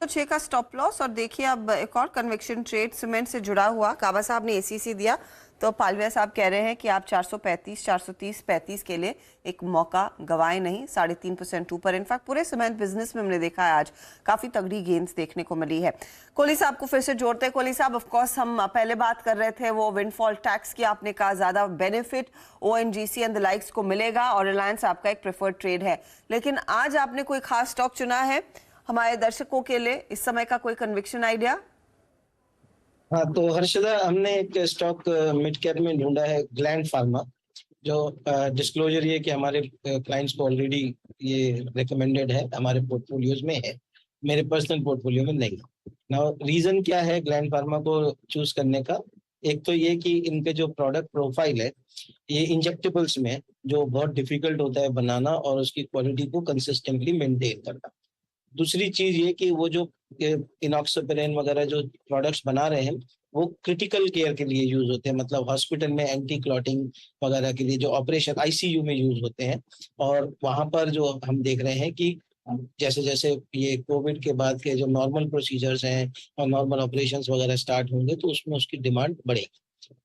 6 का stop loss. और देखिए अब एक और कन्विक्शन ट्रेड सीमेंट से जुड़ा हुआ, काबा साहब ने एसीसी दिया तो पालविया साहब कह रहे हैं कि आप 435, 430, 35 के लिए एक मौका गवाए नहीं। 3.5% ऊपर। इनफैक्ट पूरे सीमेंट बिजनेस में हमने देखा है आज काफी तगड़ी गेंस देखने को मिली है। कोहली साहब को फिर से जोड़ते हैं। कोहली साहब, ऑफ कोर्स हम पहले बात कर रहे थे वो विंडफॉल टैक्स की, आपने कहा ज्यादा benefit ONGC and the likes को मिलेगा और रिलायंस आपका एक प्रेफर्ड ट्रेड है, लेकिन आज आपने कोई खास स्टॉक चुना है हमारे दर्शकों के लिए इस समय का, कोई कन्विक्शन आइडिया? हाँ, तो हर्षदा, हमने एक स्टॉक मिड कैप में ढूंढा है, ग्लैंड फार्मा, जो डिस्क्लोजर ये कि हमारे क्लाइंट्स को ऑलरेडी ये रिकमेंडेड है, हमारे पोर्टफोलियोज में है, मेरे पर्सनल पोर्टफोलियो में नहीं। नाउ रीजन क्या है ग्लैंड फार्मा को चूज करने का? एक तो ये कि इनके जो प्रोडक्ट प्रोफाइल है ये इंजेक्टेबल्स में है, जो बहुत डिफिकल्ट होता है बनाना और उसकी क्वालिटी को कंसिस्टेंटली मेंटेन करना। दूसरी चीज ये कि वो जो इनॉक्सोपेरेन वगैरह जो प्रोडक्ट्स बना रहे हैं वो क्रिटिकल केयर के लिए यूज होते हैं, मतलब हॉस्पिटल में एंटी क्लॉटिंग वगैरह के लिए जो ऑपरेशन आईसीयू में यूज होते हैं। और वहां पर जो हम देख रहे हैं कि जैसे जैसे ये कोविड के बाद के जो नॉर्मल प्रोसीजर्स हैं और नॉर्मल ऑपरेशंस वगैरह स्टार्ट होंगे तो उसमें उसकी डिमांड बढ़ेगी।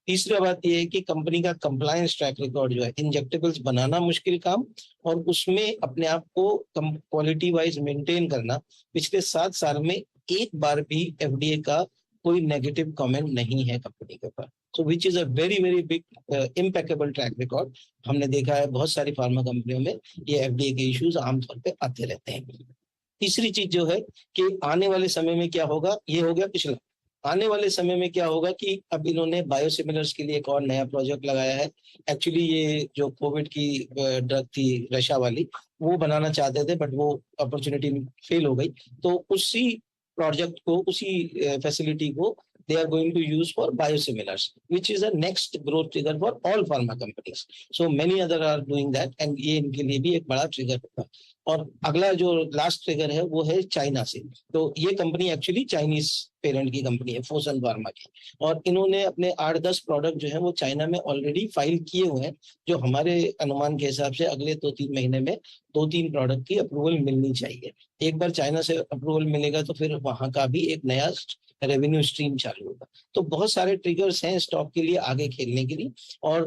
तीसरी बात यह है कि कंपनी का कंप्लायंस ट्रैक रिकॉर्ड जो है, इंजेक्टेबल्स बनाना मुश्किल काम और उसमें अपने आप को क्वालिटी वाइज मेंटेन करना, पिछले 7 साल में एक बार भी एफडीए का कोई नेगेटिव कमेंट नहीं है कंपनी के ऊपर। So which is a very very big impeccable track record. हमने देखा है बहुत सारी फार्मा कंपनियों में ये एफडीए के इश्यूज आमतौर पे आते रहते हैं। तीसरी चीज जो है कि आने वाले समय में क्या होगा, ये हो गया पिछला। आने वाले समय में क्या होगा कि अब इन्होंने बायोसिमिलर्स के लिए एक और नया प्रोजेक्ट लगाया है। एक्चुअली ये जो कोविड की ड्रग थी रशा वाली, वो बनाना चाहते थे बट वो अपॉर्चुनिटी फेल हो गई। तो उसी प्रोजेक्ट को, उसी फैसिलिटी को they are going to use for biosimilars, which is a next growth trigger for all pharma companies. So many other are doing that and ये इनके लिए भी एक बड़ा ट्रिगर होगा। और अगला जो लास्ट ट्रिगर है वो है चाइना से। तो ये कंपनी एक्चुअली चाइनीज पेरेंट की कंपनी है, फोसन फार्मा की, और इन्होंने अपने 8-10 प्रोडक्ट जो है वो चाइना में ऑलरेडी फाइल किए हुए हैं, जो हमारे अनुमान के हिसाब से अगले 2-3 महीने में 2-3 प्रोडक्ट की अप्रूवल मिलनी चाहिए। एक बार चाइना से अप्रूवल मिलेगा तो फिर वहां का भी एक नया रेवेन्यू स्ट्रीम चालू होगा। तो बहुत सारे ट्रिगर्स हैं स्टॉक के लिए आगे खेलने के लिए। और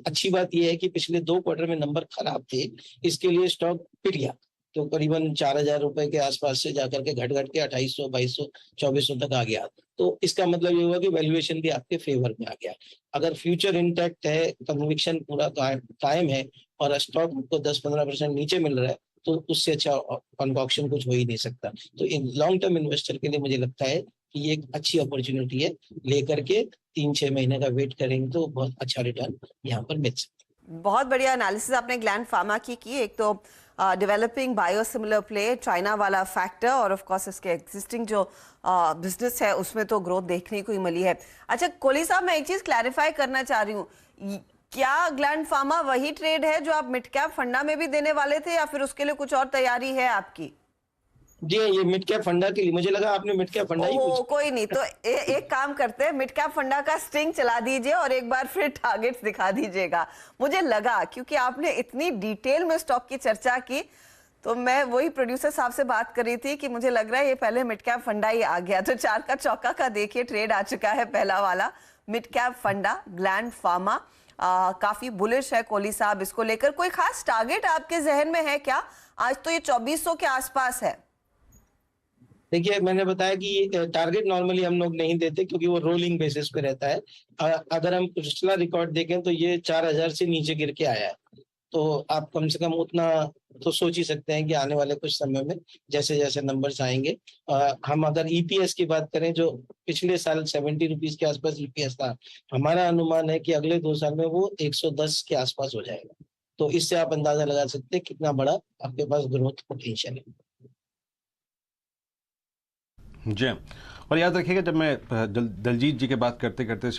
अच्छी बात यह है कि पिछले 2 क्वार्टर में नंबर खराब थे, इसके लिए स्टॉक पिट गया। तो करीबन 4,000 रुपए के आसपास से जाकर के घट घट के 2800, 2200, 2400 तक आ गया। तो इसका मतलब ये हुआ कि वैल्यूएशन भी आपके फेवर में आ गया। अगर फ्यूचर इंटैक्ट है, कन्विक्शन पूरा कायम है और स्टॉक को 10-15% नीचे मिल रहा है, तो उससे अच्छा कंकॉक्शन कुछ हो ही नहीं सकता। तो इन लॉन्ग टर्म इन्वेस्टर के लिए मुझे लगता है कि ये एक अच्छी अपॉर्चुनिटी है, लेकर के 3-6 महीने का वेट करेंगे तो बहुत अच्छा रिटर्न यहाँ पर मिल सकता है। बहुत बढ़िया एनालिसिस आपने ग्लैंड फार्मा की एक तो डेवलपिंग बायोसिमिलर प्ले, चाइना वाला फैक्टर और ऑफ कोर्स इसके एग्जिस्टिंग जो बिजनेस है उसमें तो ग्रोथ देखने को ही मिली है। अच्छा कोहली साहब, मैं एक चीज क्लैरिफाई करना चाह रही हूँ, क्या ग्लैंड फार्मा वही ट्रेड है जो आप मिड कैप फंडा में भी देने वाले थे या फिर उसके लिए कुछ और तैयारी है आपकी? जी, ये मिड कैप फंडा के लिए, मुझे लगा आपने मिड कैप फंडा ही पूछा। कोई नहीं, तो एक काम करते हैं, मिड कैप फंडा का स्ट्रिंग चला दीजिए और एक बार फिर टारगेट्स दिखा दीजिएगा। मुझे लगा क्योंकि आपने इतनी डिटेल में स्टॉक की चर्चा की, तो मैं वही प्रोड्यूसर साहब से बात कर रही थी कि मुझे लग रहा है ये पहले मिड कैप फंडा ही आ गया। तो 4 का चौका का देखिए ट्रेड आ चुका है, पहला वाला मिड कैप फंडा ग्लैंड फार्मा। काफी बुलिश है कोहली साहब इसको लेकर। कोई खास टारगेट आपके जहन में है क्या? आज तो ये 2400 के आसपास है। देखिए, मैंने बताया कि टारगेट नॉर्मली हम लोग नहीं देते क्योंकि वो रोलिंग बेसिस पे रहता है। अगर हम पिछला रिकॉर्ड देखें तो ये 4000 से नीचे गिर के आया है। तो आप कम से कम उतना तो सोच ही सकते हैं कि आने वाले कुछ समय में जैसे जैसे नंबर्स आएंगे, हम अगर ईपीएस की बात करें, जो पिछले साल 70 रुपीज के आसपास ईपीएस था, हमारा अनुमान है कि अगले 2 साल में वो 110 के आसपास हो जाएगा। तो इससे आप अंदाजा लगा सकते हैं कितना बड़ा आपके पास ग्रोथ पोटेंशियल है। जी, और याद रखिएगा जब मैं दलजीत जी की बात करते करते